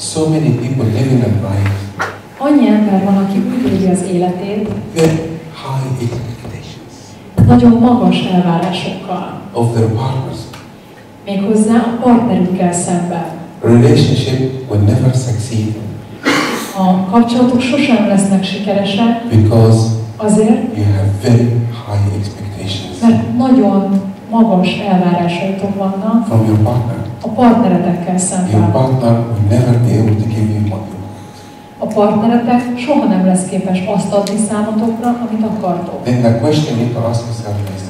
So many people living a life. Annyi ember van, aki úgy éli az életét, Very high expectations nagyon magas elvárásokkal, of their partners. méghozzá a partnerükkel szemben. A relationship will never succeed A kapcsolatok sosem lesznek sikeresek, because azért, you have very high expectations mert nagyon magas elvárásaitok vannak from your partner. a partneretekkel Your szemben. partner will never be able to give you what you want. A partneretek soha nem lesz képes azt adni számotokra, amit akartok. Then the question you need to ask yourself is,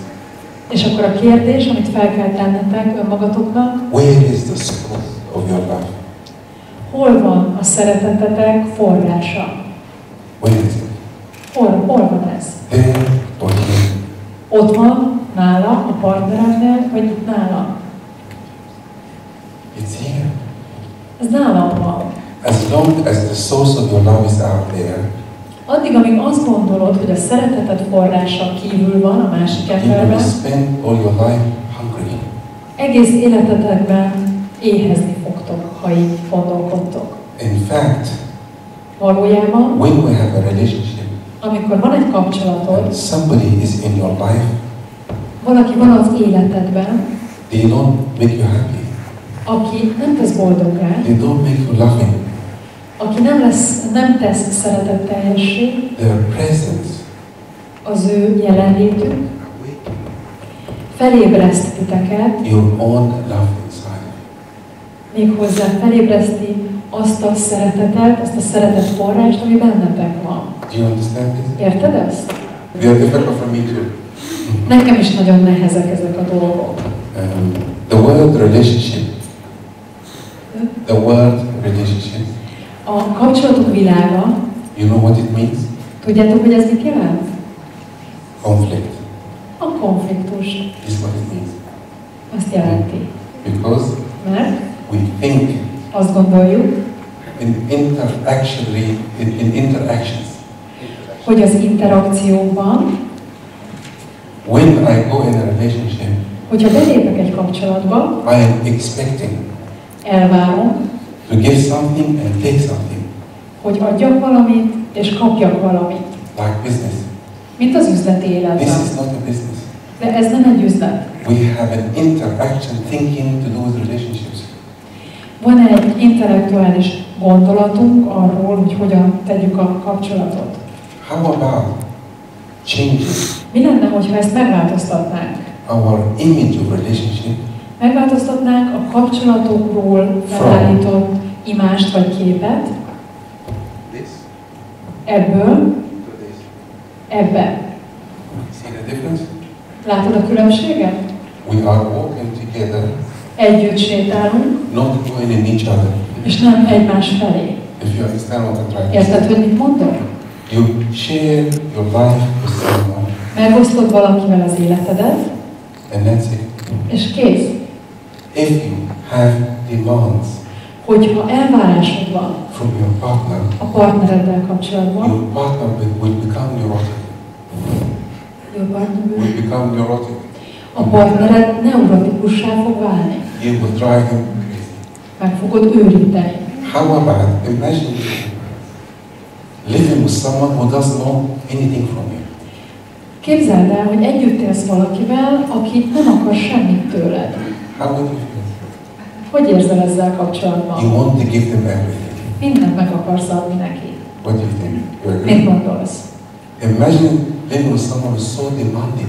És akkor a kérdés, amit fel kell tennetek önmagatoknak, where is the source of your love? hol van a szeretetetek forrása? Where is it? Hol van ez? There or here? Ott van, nála, a partnerednél, vagy itt nála? It's here. Ez nálam van. As long as the source of your love is out there, Addig, amíg azt gondolod, hogy a szereteted forrása kívül van a másik you will emberben, spend all your life hungry. egész életetekben éhezni fogtok, ha így gondolkodtok. In fact, Valójában, when we have a relationship amikor van egy kapcsolatod, and somebody is in your life, valaki van az életedben, they don't make you happy. aki nem tesz boldoggá, They don't make you loving. aki nem tesz szeretetteljessé, Their presence az ő jelenlétük felébreszt titeket, your own love inside. méghozzá felébreszti azt a szeretetet, azt a szeretet forrást, ami bennetek van. Do you understand this? Érted ezt? They are difficult for me too. Nekem is nagyon nehezek ezek a dolgok. The word relationship. The word relationship. A kapcsolatok világa, You know what it means? tudjátok, hogy ez mit jelent? Conflict. A konfliktus. Is what it means. Azt jelenti. Because Mert we think azt gondoljuk, in interactions. hogy az interakcióban, When I go in a relationship, hogyha belépek egy kapcsolatba, I am expecting elvárom, to give something and take something, hogy adjak valamit, és kapjak valamit. like business. Mint az üzleti This életben. is not a business. De ez nem egy üzlet. We have an interaction thinking to do with relationships. Van egy intellektuális gondolatunk arról, hogy hogyan tegyük a kapcsolatot. How about changing Mi lenne, hogyha ezt megváltoztatnánk? our image of relationship Megváltoztatnánk a kapcsolatokról felállított imást vagy képet, this ebből, to this? ebbe. See the difference? Látod a különbséget? We are walking together, Együtt sétálunk, not going in each other. és nem egymás felé. If you understand what I'm trying to say. Érted, hogy mit mondok? You share your life with someone, Megosztod valakivel az életedet, and that's it. és kész. If you have demands Hogyha elvárásod van from your partner, a partnereddel kapcsolatban, your partner will become neurotic. Will become neurotic. a partnered neurotikussá fog válni. You will drive him crazy. Meg fogod őríteni. How about imagine living with someone who doesn't know anything from you? Képzeld el, hogy együtt élsz valakivel, aki nem akar semmit tőled. How would you feel? Hogy érzel ezzel kapcsolatban? You want to give them everything. Mindent meg akarsz adni neki. What do you think? You agree? Mit gondolsz? Imagine living with someone who's so demanding.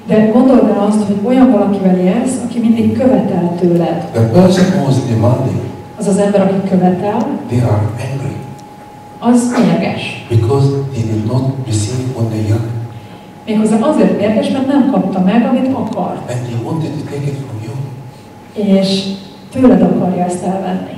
De gondold el azt, hogy olyan valakivel élsz, aki mindig követel tőled. The person who is demanding, Az az ember, aki követel, they are angry az mérges. because they did not receive what they young, Méghozzá azért mérges, mert nem kapta meg, amit akart. and they wanted to take it from you. És tőled akarja ezt elvenni.